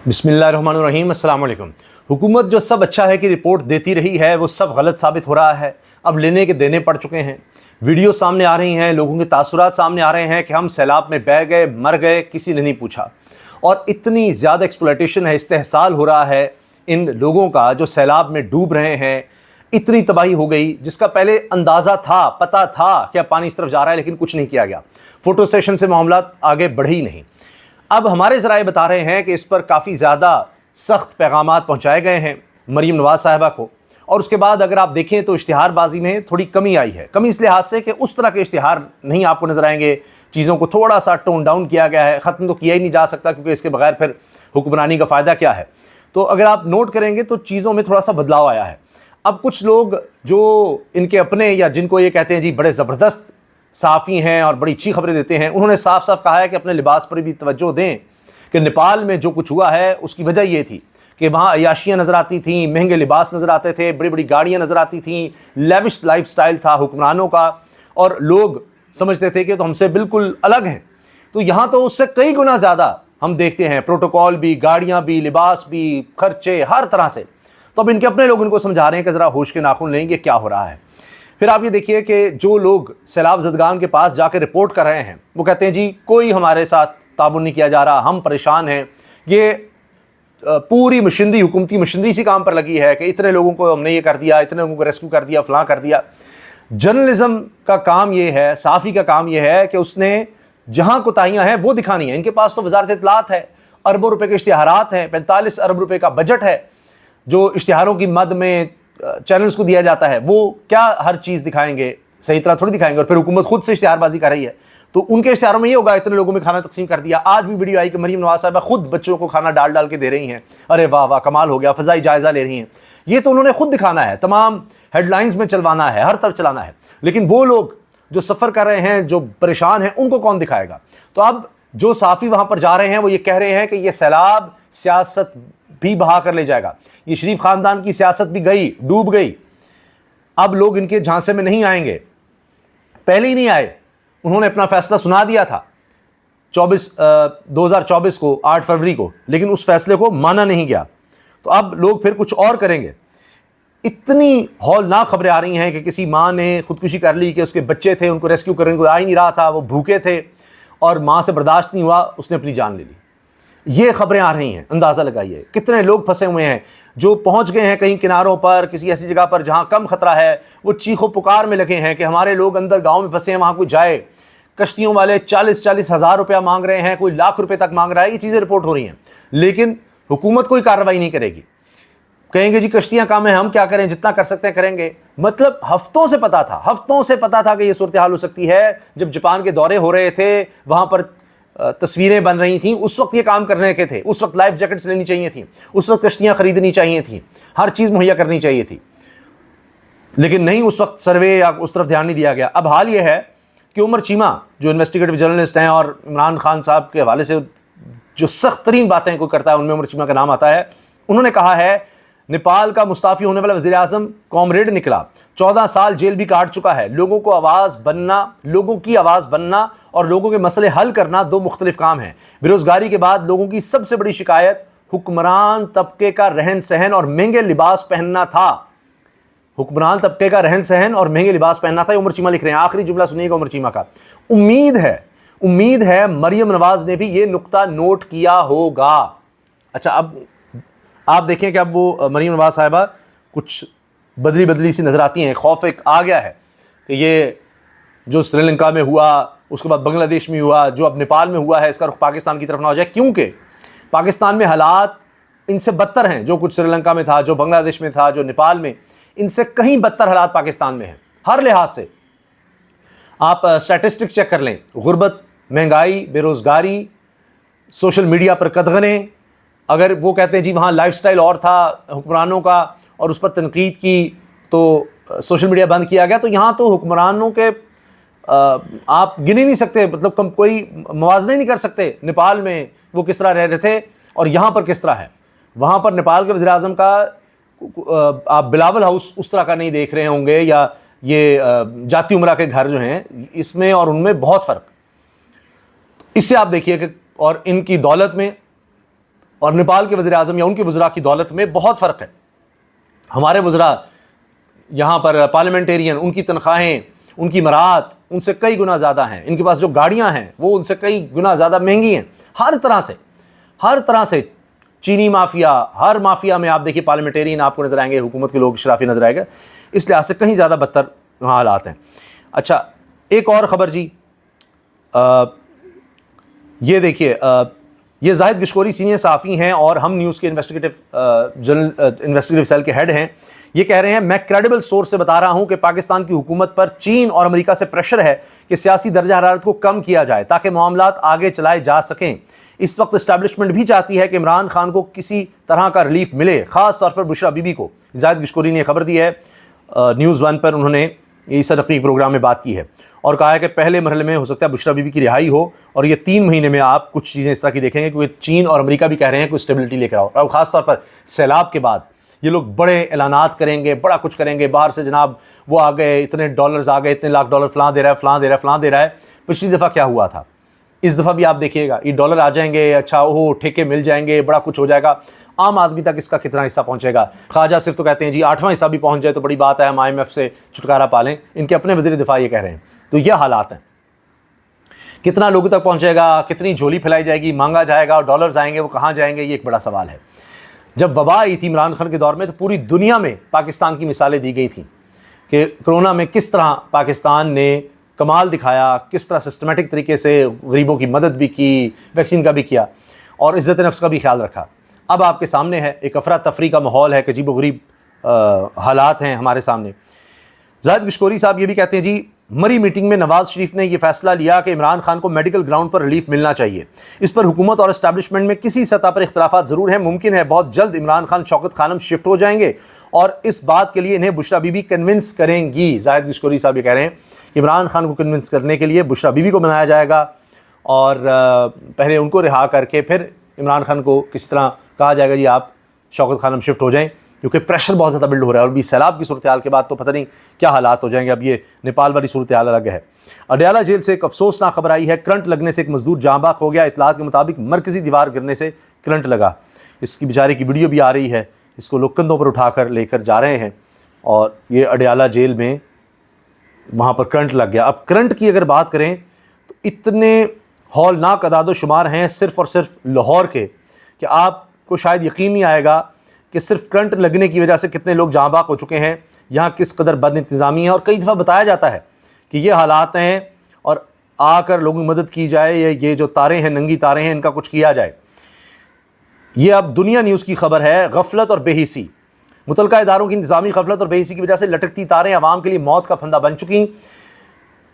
بسم اللہ الرحمن الرحیم۔ السلام علیکم۔ حکومت جو سب اچھا ہے کہ رپورٹ دیتی رہی ہے وہ سب غلط ثابت ہو رہا ہے۔ اب لینے کے دینے پڑ چکے ہیں، ویڈیو سامنے آ رہی ہیں، لوگوں کے تاثرات سامنے آ رہے ہیں کہ ہم سیلاب میں بہہ گئے، مر گئے، کسی نے نہیں پوچھا۔ اور اتنی زیادہ ایکسپلائٹیشن ہے، استحصال ہو رہا ہے ان لوگوں کا جو سیلاب میں ڈوب رہے ہیں۔ اتنی تباہی ہو گئی جس کا پہلے اندازہ تھا، پتہ تھا کہ پانی اس طرف جا رہا ہے، لیکن کچھ نہیں کیا گیا۔ فوٹو سیشن سے معاملات آگے بڑھے ہی نہیں۔ اب ہمارے ذرائع بتا رہے ہیں کہ اس پر کافی زیادہ سخت پیغامات پہنچائے گئے ہیں مریم نواز صاحبہ کو، اور اس کے بعد اگر آپ دیکھیں تو اشتہار بازی میں تھوڑی کمی آئی ہے۔ کمی اس لحاظ سے کہ اس طرح کے اشتہار نہیں آپ کو نظر آئیں گے، چیزوں کو تھوڑا سا ٹون ڈاؤن کیا گیا ہے۔ ختم تو کیا ہی نہیں جا سکتا کیونکہ اس کے بغیر پھر حکمرانی کا فائدہ کیا ہے۔ تو اگر آپ نوٹ کریں گے تو چیزوں میں تھوڑا سا بدلاؤ آیا ہے۔ اب کچھ لوگ جو ان کے اپنے یا جن کو یہ کہتے ہیں جی بڑے زبردست صحافی ہیں اور بڑی اچھی خبریں دیتے ہیں، انہوں نے صاف صاف کہا ہے کہ اپنے لباس پر بھی توجہ دیں کہ نیپال میں جو کچھ ہوا ہے اس کی وجہ یہ تھی کہ وہاں عیاشیاں نظر آتی تھیں، مہنگے لباس نظر آتے تھے، بڑی بڑی گاڑیاں نظر آتی تھیں، لیوش لائف سٹائل تھا حکمرانوں کا، اور لوگ سمجھتے تھے کہ تو ہم سے بالکل الگ ہیں۔ تو یہاں تو اس سے کئی گنا زیادہ ہم دیکھتے ہیں، پروٹوکول بھی، گاڑیاں بھی، لباس بھی، خرچے ہر طرح سے۔ تو اب ان کے اپنے لوگ ان کو سمجھا رہے ہیں کہ ذرا ہوش کے ناخن لیں کہ کیا ہو رہا ہے۔ پھر آپ یہ دیکھیے کہ جو لوگ سیلاب زدگان کے پاس جا کے رپورٹ کر رہے ہیں وہ کہتے ہیں جی کوئی ہمارے ساتھ تعاون نہیں کیا جا رہا، ہم پریشان ہیں۔ یہ پوری مشینری، حکومتی مشینری اسی کام پر لگی ہے کہ اتنے لوگوں کو ہم نے یہ کر دیا، اتنے لوگوں کو ریسکیو کر دیا، فلاں کر دیا۔ جرنلزم کا کام یہ ہے، صحافی کا کام یہ ہے کہ اس نے جہاں کوتاہیاں ہیں وہ دکھانی ہیں۔ ان کے پاس تو وزارت اطلاعات ہے، اربوں روپے کے اشتہارات ہیں، 45 ارب روپے کا بجٹ ہے جو اشتہاروں کی مد میں چینلز کو دیا جاتا ہے۔ وہ کیا ہر چیز دکھائیں گے؟ صحیح طرح تھوڑی دکھائیں گے۔ اور پھر حکومت خود سے اشتہار بازی کر رہی ہے تو ان کے اشتہاروں میں یہ ہوگا اتنے لوگوں میں کھانا تقسیم کر دیا۔ آج بھی ویڈیو آئی کہ مریم نواز صاحبہ خود بچوں کو کھانا ڈال ڈال کے دے رہی ہیں۔ ارے واہ واہ، کمال ہو گیا، فضائی جائزہ لے رہی ہیں۔ یہ تو انہوں نے خود دکھانا ہے، تمام ہیڈ لائنز میں چلوانا ہے، ہر طرف چلانا ہے۔ لیکن وہ لوگ جو سفر کر رہے ہیں، جو پریشان ہیں، ان کو کون دکھائے گا؟ تو اب جو صحافی وہاں پر جا رہے ہیں وہ یہ کہہ رہے ہیں کہ یہ سیلاب سیاست بھی بہا کر لے جائے گا، یہ شریف خاندان کی سیاست بھی گئی، ڈوب گئی۔ اب لوگ ان کے جھانسے میں نہیں آئیں گے، پہلے ہی نہیں آئے۔ انہوں نے اپنا فیصلہ سنا دیا تھا 2024 کو، 8 فروری کو، لیکن اس فیصلے کو مانا نہیں گیا۔ تو اب لوگ پھر کچھ اور کریں گے۔ اتنی ہولناک خبریں آ رہی ہیں کہ کسی ماں نے خودکشی کر لی کہ اس کے بچے تھے، ان کو ریسکیو کرنے کو آ ہی نہیں رہا تھا، وہ بھوکے تھے اور ماں سے برداشت نہیں ہوا، اس نے اپنی جان لے لی۔ یہ خبریں آ رہی ہیں، اندازہ لگائیے کتنے لوگ پھنسے ہوئے ہیں جو پہنچ گئے ہیں کہیں کناروں پر، کسی ایسی جگہ پر جہاں کم خطرہ ہے۔ وہ چیخ و پکار میں لگے ہیں کہ ہمارے لوگ اندر گاؤں میں پھنسے ہیں، وہاں کوئی جائے۔ کشتیوں والے 40 ہزار روپیہ مانگ رہے ہیں، کوئی لاکھ روپے تک مانگ رہا ہے۔ یہ چیزیں رپورٹ ہو رہی ہیں، لیکن حکومت کوئی کارروائی نہیں کرے گی۔ کہیں گے جی کشتیاں کام ہیں، ہم کیا کریں، جتنا کر سکتے ہیں کریں گے۔ مطلب ہفتوں سے پتا تھا کہ یہ صورتحال ہو سکتی ہے۔ جب جاپان کے دورے ہو رہے تھے، وہاں پر تصویریں بن رہی تھیں، اس وقت یہ کام کرنے کے تھے۔ اس وقت لائف جیکٹس لینی چاہیے تھیں، اس وقت کشتیاں خریدنی چاہیے تھیں، ہر چیز مہیا کرنی چاہیے تھی، لیکن نہیں، اس وقت سروے یا اس طرف دھیان نہیں دیا گیا۔ اب حال یہ ہے کہ عمر چیمہ جو انویسٹیگیٹو جرنلسٹ ہیں اور عمران خان صاحب کے حوالے سے جو سخت ترین باتیں کوئی کرتا ہے ان میں عمر چیمہ کا نام آتا ہے۔ انہوں نے کہا ہے نیپال کا مستعفی ہونے والا وزیر اعظم کامریڈ نکلا، 14 سال جیل بھی کاٹ چکا ہے۔ لوگوں کی آواز بننا اور لوگوں کے مسئلے حل کرنا دو مختلف کام ہیں۔ بیروزگاری کے بعد لوگوں کی سب سے بڑی شکایت حکمران طبقے کا رہن سہن اور مہنگے لباس پہننا تھا۔ حکمران طبقے کا رہن سہن اور مہنگے لباس پہننا تھا، عمر چیمہ لکھ رہے ہیں۔ آخری جملہ سنیے گا عمر چیمہ کا۔ امید ہے مریم نواز نے بھی یہ نقطہ نوٹ کیا ہوگا۔ اچھا، اب آپ دیکھیں کہ اب وہ مریم نواز صاحبہ کچھ بدلی سی نظر آتی ہیں۔ خوف ایک آ گیا ہے کہ یہ جو سری لنکا میں ہوا، اس کے بعد بنگلہ دیش میں ہوا، جو اب نیپال میں ہوا ہے، اس کا رخ پاکستان کی طرف نہ ہو جائے، کیونکہ پاکستان میں حالات ان سے بدتر ہیں۔ جو کچھ سری لنکا میں تھا، جو بنگلہ دیش میں تھا، جو نیپال میں، ان سے کہیں بدتر حالات پاکستان میں ہیں ہر لحاظ سے۔ آپ اسٹیٹسٹکس چیک کر لیں، غربت، مہنگائی، بے روزگاری، سوشل میڈیا پر قدغنیں۔ اگر وہ کہتے ہیں جی وہاں لائف سٹائل اور تھا حکمرانوں کا اور اس پر تنقید کی تو سوشل میڈیا بند کیا گیا، تو یہاں تو حکمرانوں کے آپ گن ہی نہیں سکتے، مطلب کوئی موازنہ ہی نہیں کر سکتے۔ نیپال میں وہ کس طرح رہ رہے تھے اور یہاں پر کس طرح ہے۔ وہاں پر نیپال کے وزیر اعظم کا آپ بلاول ہاؤس اس طرح کا نہیں دیکھ رہے ہوں گے، یا یہ جاتی عمرہ کے گھر جو ہیں، اس میں اور ان میں بہت فرق۔ اس سے آپ دیکھیے کہ اور ان کی دولت میں اور نیپال کے وزیر اعظم یا ان کے وزراء کی دولت میں بہت فرق ہے. ہمارے وزراء یہاں پر پارلیمنٹیرین، ان کی تنخواہیں، ان کی مراعات ان سے کئی گنا زیادہ ہیں. ان کے پاس جو گاڑیاں ہیں وہ ان سے کئی گنا زیادہ مہنگی ہیں. ہر طرح سے چینی مافیا، ہر مافیا میں آپ دیکھیے پارلیمنٹیرین آپ کو نظر آئیں گے، حکومت کے لوگ اشرافی نظر آئے گا. اس لحاظ سے کہیں زیادہ بدتر وہاں حالات ہیں. اچھا ایک اور خبر جی، یہ دیکھیے، یہ زاہد گشکوری سینئر صحافی ہیں اور ہم نیوز کے انویسٹیگیٹو سیل کے ہیڈ ہیں. یہ کہہ رہے ہیں میں کریڈیبل سورس سے بتا رہا ہوں کہ پاکستان کی حکومت پر چین اور امریکہ سے پریشر ہے کہ سیاسی درجہ حرارت کو کم کیا جائے تاکہ معاملات آگے چلائے جا سکیں. اس وقت اسٹیبلشمنٹ بھی چاہتی ہے کہ عمران خان کو کسی طرح کا ریلیف ملے، خاص طور پر بشرا بی بی کو. زاہد گشکوری نے یہ خبر دی ہے نیوز 1 پر، انہوں نے اس تحقیق پروگرام میں بات کی ہے اور کہا ہے کہ پہلے مرحلے میں ہو سکتا ہے بشرا بی بی کی رہائی ہو، اور یہ 3 مہینے میں آپ کچھ چیزیں اس طرح کی دیکھیں گے کیونکہ چین اور امریکہ بھی کہہ رہے ہیں کہ اسٹیبلٹی لے کر آؤ. اور خاص طور پر سیلاب کے بعد یہ لوگ بڑے اعلانات کریں گے، بڑا کچھ کریں گے. باہر سے جناب وہ آ گئے، اتنے ڈالرز آ گئے، اتنے لاکھ ڈالر فلاں دے رہا ہے. پچھلی دفعہ کیا ہوا تھا، اس دفعہ بھی آپ دیکھیے گا یہ ڈالر آ جائیں گے، اچھا وہ ٹھیکے مل جائیں گے، بڑا کچھ ہو جائے گا. عام آدمی تک اس کا کتنا حصہ پہنچے گا؟ خواجہ صرف تو کہتے ہیں جی 8واں حصہ بھی پہنچ جائے تو بڑی بات ہے، ہم IMF سے چھٹکارا پا لیں. ان کے اپنے وزیر دفاع یہ کہہ رہے ہیں. تو یہ حالات ہیں. کتنا لوگوں تک پہنچے گا، کتنی جھولی پھیلائی جائے گی، مانگا جائے گا، اور ڈالرز آئیں گے وہ کہاں جائیں گے، یہ ایک بڑا سوال ہے. جب وبا آئی تھی عمران خان کے دور میں تو پوری دنیا میں پاکستان کی مثالیں دی گئی تھیں کہ کرونا میں کس طرح پاکستان نے کمال دکھایا، کس طرح سسٹمیٹک طریقے سے غریبوں کی مدد بھی کی، ویکسین کا بھی کیا اور عزت نفس کا بھی خیال رکھا. اب آپ کے سامنے ہے ایک افراتفری کا ماحول ہے، عجیب و غریب حالات ہیں ہمارے سامنے. زاہد گشکوری صاحب یہ بھی کہتے ہیں جی مری میٹنگ میں نواز شریف نے یہ فیصلہ لیا کہ عمران خان کو میڈیکل گراؤنڈ پر ریلیف ملنا چاہیے. اس پر حکومت اور اسٹیبلشمنٹ میں کسی سطح پر اختلافات ضرور ہیں. ممکن ہے بہت جلد عمران خان شوکت خانم شفٹ ہو جائیں گے اور اس بات کے لیے انہیں بشرا بی بی کنونس کریں گی. زاہد گشکوری صاحب یہ کہہ رہے ہیں کہ عمران خان کو کنونس کرنے کے لیے بشرا بی بی کو بنایا جائے گا اور پہلے ان کو رہا کر کے پھر عمران خان کو کس طرح کہا جائے گا جی آپ شوکت خانم شفٹ ہو جائیں، کیونکہ پریشر بہت زیادہ بلڈ ہو رہا ہے. اور بھی سیلاب کی صورتحال کے بعد تو پتہ نہیں کیا حالات ہو جائیں گے. اب یہ نیپال والی صورتحال الگ ہے. اڈیالہ جیل سے ایک افسوسناک خبر آئی ہے. کرنٹ لگنے سے ایک مزدور جاں بحق ہو گیا. اطلاعات کے مطابق مرکزی دیوار گرنے سے کرنٹ لگا. اس کی بیچارے کی ویڈیو بھی آ رہی ہے. اس کو لوگ کندھوں پر اٹھا کر لے کر جا رہے ہیں اور یہ اڈیالہ جیل میں وہاں پر کرنٹ لگ گیا. اب کرنٹ کی اگر بات کریں تو اتنے ہولناک اعداد و شمار ہیں صرف اور صرف لاہور کے کہ آپ کو شاید یقین نہیں آئے گا کہ صرف کرنٹ لگنے کی وجہ سے کتنے لوگ جاں بحق ہو چکے ہیں. یہاں کس قدر بد انتظامی ہے اور کئی دفعہ بتایا جاتا ہے کہ یہ حالات ہیں اور آ کر لوگوں کی مدد کی جائے، یہ جو تاریں ہیں، ننگی تاریں ہیں، ان کا کچھ کیا جائے. یہ اب دنیا نیوز کی خبر ہے. غفلت اور بے حسی، متعلقہ اداروں کی انتظامی غفلت اور بے حسی کی وجہ سے لٹکتی تاریں عوام کے لیے موت کا پھندا بن چکی.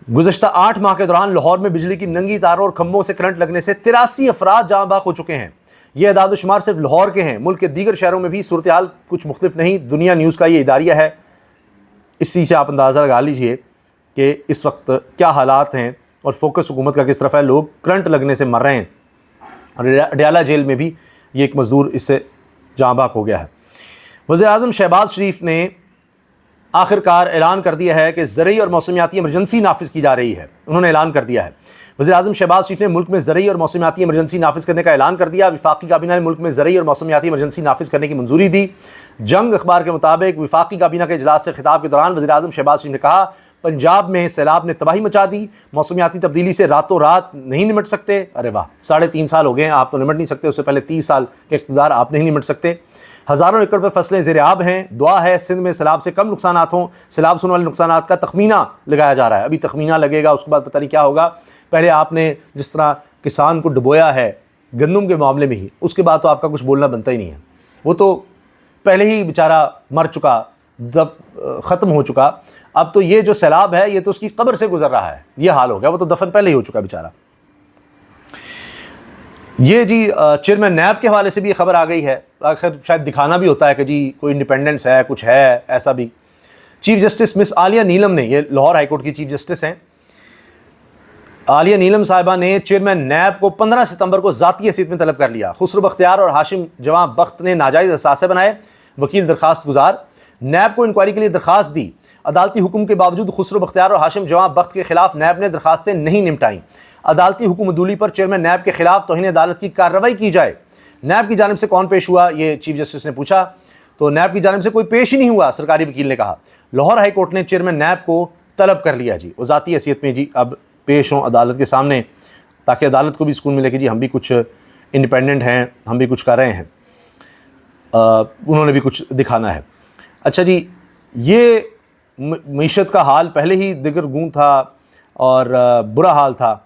گزشتہ 8 ماہ کے دوران لاہور میں بجلی کی ننگی تاروں اور کھمبوں سے کرنٹ لگنے سے 83 افراد جاں بحق ہو چکے ہیں. یہ اعداد و شمار صرف لاہور کے ہیں. ملک کے دیگر شہروں میں بھی صورتحال کچھ مختلف نہیں. دنیا نیوز کا یہ اداریہ ہے. اسی سے آپ اندازہ لگا لیجئے کہ اس وقت کیا حالات ہیں اور فوکس حکومت کا کس طرف ہے. لوگ کرنٹ لگنے سے مر رہے ہیں اور اڈیالہ جیل میں بھی یہ ایک مزدور اس سے جاں بحق ہو گیا ہے. وزیر اعظم شہباز شریف نے آخر کار اعلان کر دیا ہے کہ زرعی اور موسمیاتی ایمرجنسی نافذ کی جا رہی ہے. انہوں نے اعلان کر دیا ہے. وزیر اعظم شہباز شریف نے ملک میں زرعی اور موسمیاتی ایمرجنسی نافذ کرنے کا اعلان کر دیا. وفاقی کابینہ نے ملک میں زرعی اور موسمیاتی ایمرجنسی نافذ کرنے کی منظوری دی. جنگ اخبار کے مطابق وفاقی کابینہ کے اجلاس سے خطاب کے دوران وزیر اعظم شہباز شریف نے کہا پنجاب میں سیلاب نے تباہی مچا دی. موسمیاتی تبدیلی سے راتوں رات نہیں نمٹ سکتے. ارے واہ، 3.5 سال ہو گئے ہیں، آپ تو نمٹ نہیں سکتے. اس سے پہلے 30 سال کے اقتدار آپ نہیں نمٹ سکتے. ہزاروں ایکڑ پر فصلیں زیر آب ہیں. دعا ہے سندھ میں سیلاب سے کم نقصانات ہوں. سیلاب سے ہونے والے نقصانات کا تخمینہ لگایا جا رہا ہے. ابھی تخمینہ لگے گا، اس کے بعد پتہ نہیں کیا ہوگا. پہلے آپ نے جس طرح کسان کو ڈبویا ہے گندم کے معاملے میں ہی، اس کے بعد تو آپ کا کچھ بولنا بنتا ہی نہیں ہے. وہ تو پہلے ہی بیچارہ مر چکا، ختم ہو چکا. اب تو یہ جو سیلاب ہے یہ تو اس کی قبر سے گزر رہا ہے. یہ حال ہو گیا. وہ تو دفن پہلے ہی ہو چکا بیچارہ. یہ جی چیئرمین نیب کے حوالے سے بھی یہ خبر آ گئی ہے. آخر شاید دکھانا بھی ہوتا ہے کہ جی کوئی انڈیپینڈنس ہے، کچھ ہے ایسا بھی. چیف جسٹس مس عالیہ نیلم نے، یہ لاہور ہائی کورٹ کی چیف جسٹس ہیں، عالیہ نیلم صاحبہ نے چیئرمین نیب کو 15 ستمبر کو ذاتی حیثیت میں طلب کر لیا. خسرو بختیار اور ہاشم جواں بخت نے ناجائز اثاثے بنائے. وکیل درخواست گزار نیب کو انکوائری کے لیے درخواست دی. عدالتی حکم کے باوجود خسرو بختیار اور ہاشم جواں بخت کے خلاف نیب نے درخواستیں نہیں نمٹائیں. عدالتی حکم عدولی پر چیئرمین نیب کے خلاف توہین عدالت کی کارروائی کی جائے. نیب کی جانب سے کون پیش ہوا, یہ چیف جسٹس نے پوچھا, تو نیب کی جانب سے کوئی پیش ہی نہیں ہوا, سرکاری وکیل نے کہا. لاہور ہائی کورٹ نے چیئرمین نیب کو طلب کر لیا جی, وہ ذاتی حیثیت میں جی اب پیش ہوں عدالت کے سامنے, تاکہ عدالت کو بھی سکون ملے کہ جی ہم بھی کچھ انڈیپینڈنٹ ہیں, ہم بھی کچھ کر رہے ہیں, انہوں نے بھی کچھ دکھانا ہے. اچھا جی, یہ معیشت کا حال پہلے ہی دگرگوں تھا اور برا حال تھا,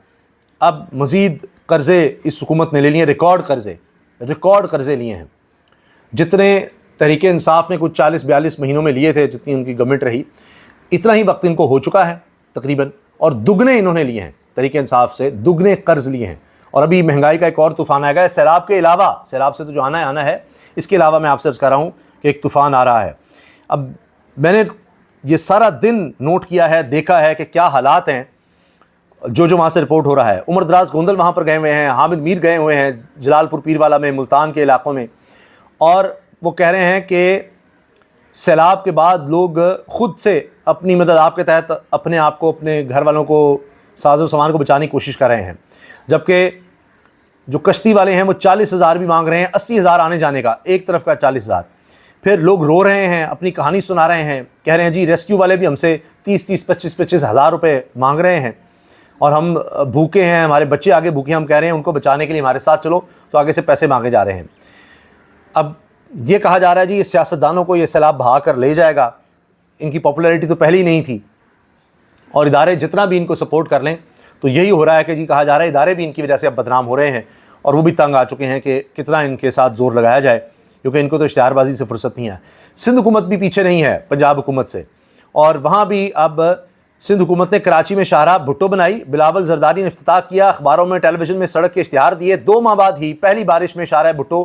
اب مزید قرضے اس حکومت نے لے لیے, ریکارڈ قرضے لیے ہیں. جتنے تحریک انصاف نے کچھ 40-42 مہینوں میں لیے تھے, جتنی ان کی گورنمنٹ رہی, اتنا ہی وقت ان کو ہو چکا ہے تقریباً, اور دگنے انہوں نے لیے ہیں, تحریک انصاف سے دگنے قرض لیے ہیں. اور ابھی مہنگائی کا ایک اور طوفان آئے گا, سیلاب کے علاوہ, سیلاب سے تو جو آنا ہے, اس کے علاوہ میں آپ سے عرض کر رہا ہوں کہ ایک طوفان آ رہا ہے. اب میں نے یہ سارا دن نوٹ کیا ہے, دیکھا ہے کہ کیا حالات ہیں جو وہاں سے رپورٹ ہو رہا ہے. عمر دراز گوندل وہاں پر گئے ہوئے ہیں, حامد میر گئے ہوئے ہیں جلال پور پیروالا میں, ملتان کے علاقوں میں, اور وہ کہہ رہے ہیں کہ سیلاب کے بعد لوگ خود سے اپنی مدد آپ کے تحت اپنے آپ کو, اپنے گھر والوں کو, ساز و سامان کو بچانے کی کوشش کر رہے ہیں. جبکہ جو کشتی والے ہیں وہ 40,000 بھی مانگ رہے ہیں, 80,000 آنے جانے کا, ایک طرف کا 40,000. پھر لوگ رو رہے ہیں, اپنی کہانی سنا رہے ہیں, کہہ رہے ہیں جی ریسکیو والے بھی ہم سے 25 ہزار روپے مانگ رہے ہیں, اور ہم بھوکے ہیں, ہمارے بچے آگے بھوکے ہیں, ہم کہہ رہے ہیں ان کو بچانے کے لیے ہمارے ساتھ چلو, تو آگے سے پیسے مانگے جا رہے ہیں. اب یہ کہا جا رہا ہے جی یہ سیاستدانوں کو یہ سیلاب بہا کر لے جائے گا, ان کی پاپولیرٹی تو پہلے ہی نہیں تھی, اور ادارے جتنا بھی ان کو سپورٹ کر لیں تو یہی ہو رہا ہے کہ جی کہا جا رہا ہے ادارے بھی ان کی وجہ سے اب بدنام ہو رہے ہیں, اور وہ بھی تنگ آ چکے ہیں کہ کتنا ان کے ساتھ زور لگایا جائے, کیونکہ ان کو تو اشتہار بازی سے فرصت نہیں ہے. سندھ حکومت بھی پیچھے نہیں ہے پنجاب حکومت سے, اور وہاں بھی اب سندھ حکومت نے کراچی میں شاہراہ بھٹو بنائی, بلاول زرداری نے افتتاح کیا, اخباروں میں ٹیلی ویژن میں سڑک کے اشتہار دیے. 2 ماہ بعد ہی پہلی بارش میں شاہراہ بھٹو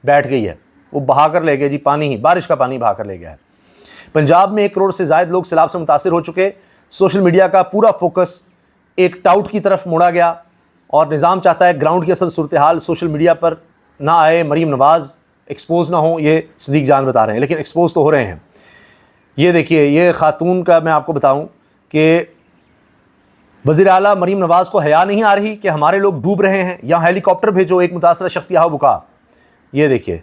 بیٹھ گئی ہے, وہ بہا کر لے گئے جی, پانی ہی, بارش کا پانی بہا کر لے گیا ہے. پنجاب میں 1 کروڑ سے زائد لوگ سیلاب سے متاثر ہو چکے. سوشل میڈیا کا پورا فوکس ایک ٹاؤٹ کی طرف موڑا گیا, اور نظام چاہتا ہے گراؤنڈ کی اصل صورتحال سوشل میڈیا پر نہ آئے, مریم نواز ایکسپوز نہ ہوں. یہ صدیق جان بتا رہے ہیں, لیکن ایکسپوز تو ہو رہے ہیں. یہ دیکھیے, یہ خاتون کا میں آپ کو بتاؤں کہ وزیر اعلیٰ مریم نواز کو حیا نہیں آ رہی کہ ہمارے لوگ ڈوب رہے ہیں, یہاں ہیلی کاپٹر بھیجو, ایک متاثرہ شخص یہاں بکا. یہ دیکھیے,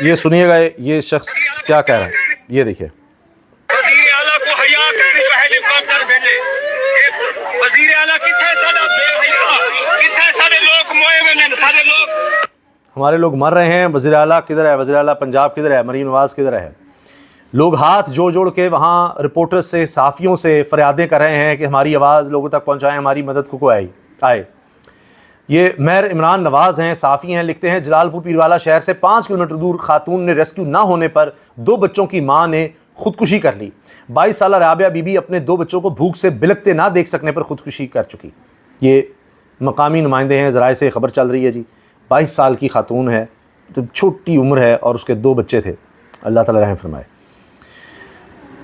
یہ سنیے گا یہ شخص کیا کہہ رہا ہے, یہ دیکھیے. وزیر اعلیٰ کو حیا کرنے کو ہیلی کاپٹر بھیجے. وزیر اعلیٰ کتنے سارے بے حیا, کتنے سارے لوگ موئے ہوئے ہیں, سارے لوگ, ہمارے لوگ مر رہے ہیں. وزیر اعلیٰ کدھر ہے, وزیر اعلیٰ پنجاب کدھر ہے, مریم نواز کدھر ہے؟ لوگ ہاتھ جوڑ کے وہاں رپورٹرز سے, صحافیوں سے فریادیں کر رہے ہیں کہ ہماری آواز لوگوں تک پہنچائیں, ہماری مدد کو آئے. یہ مہر عمران نواز ہیں, صحافی ہیں, لکھتے ہیں جلال پور پیروالا شہر سے 5 کلومیٹر دور خاتون نے ریسکیو نہ ہونے پر 2 بچوں کی ماں نے خودکشی کر لی. 22 سالہ رابعہ بی بی اپنے 2 بچوں کو بھوک سے بلکتے نہ دیکھ سکنے پر خودکشی کر چکی. یہ مقامی نمائندے ہیں, ذرائع سے خبر چل رہی ہے جی. 22 سال کی خاتون ہے, تو چھوٹی عمر ہے, اور اس کے 2 بچے تھے. اللہ تعالیٰ رحم فرمائے.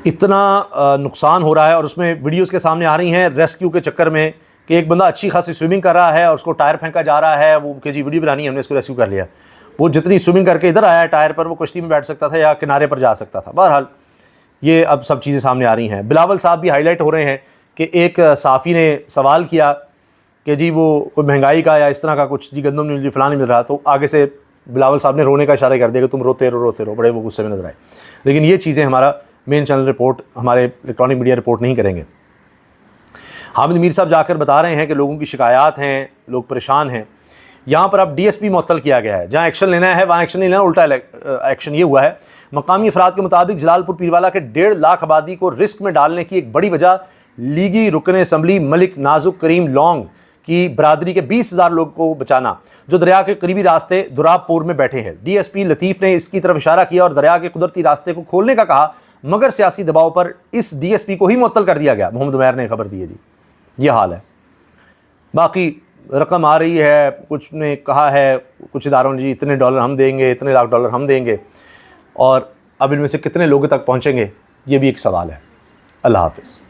اتنا نقصان ہو رہا ہے, اور اس میں ویڈیوز کے سامنے آ رہی ہیں ریسکیو کے چکر میں کہ ایک بندہ اچھی خاصی سوئمنگ کر رہا ہے اور اس کو ٹائر پھینکا جا رہا ہے, وہ کہ جی ویڈیو بنانی ہے, ہم نے اس کو ریسکیو کر لیا. وہ جتنی سوئمنگ کر کے ادھر آیا ہے ٹائر پر, وہ کشتی میں بیٹھ سکتا تھا یا کنارے پر جا سکتا تھا. بہرحال یہ اب سب چیزیں سامنے آ رہی ہیں. بلاول صاحب بھی ہائی لائٹ ہو رہے ہیں کہ ایک صحافی نے سوال کیا کہ جی وہ کوئی مہنگائی کا یا اس طرح کا کچھ, جی گندم نہیں مل رہی, فلاں نہیں مل رہا, تو آگے سے بلاول صاحب نے رونے کا اشارہ کر دیا کہ تم روتے رہو, بڑے وہ غصے میں نظر آئے. لیکن یہ چیزیں ہمارا مین چینل رپورٹ, ہمارے الیکٹرانک میڈیا رپورٹ نہیں کریں گے. حامد میر صاحب جا کر بتا رہے ہیں کہ لوگوں کی شکایات ہیں, لوگ پریشان ہیں. یہاں پر اب ڈی ایس پی معطل کیا گیا ہے, جہاں ایکشن لینا ہے وہاں ایکشن نہیں لینا, الٹا ایکشن یہ ہوا ہے. مقامی افراد کے مطابق جلال پور پیروالا کے 1.5 لاکھ آبادی کو رسک میں ڈالنے کی ایک بڑی وجہ لیگی رکن اسمبلی ملک نازک کریم لونگ کی برادری کے 20,000 لوگ کو بچانا, جو دریا کے قریبی راستے دراب پور میں بیٹھے ہیں. ڈی ایس پی لطیف نے اس کی طرف اشارہ کیا اور دریا کے قدرتی راستے کو کھولنے کا کہا, مگر سیاسی دباؤ پر اس ڈی ایس پی کو ہی معطل کر دیا گیا. محمد عمیر نے خبر دی ہے جی. یہ حال ہے. باقی رقم آ رہی ہے, کچھ نے کہا ہے, کچھ اداروں نے جی اتنے ڈالر ہم دیں گے, اتنے لاکھ ڈالر ہم دیں گے, اور اب ان میں سے کتنے لوگوں تک پہنچیں گے, یہ بھی ایک سوال ہے. اللہ حافظ.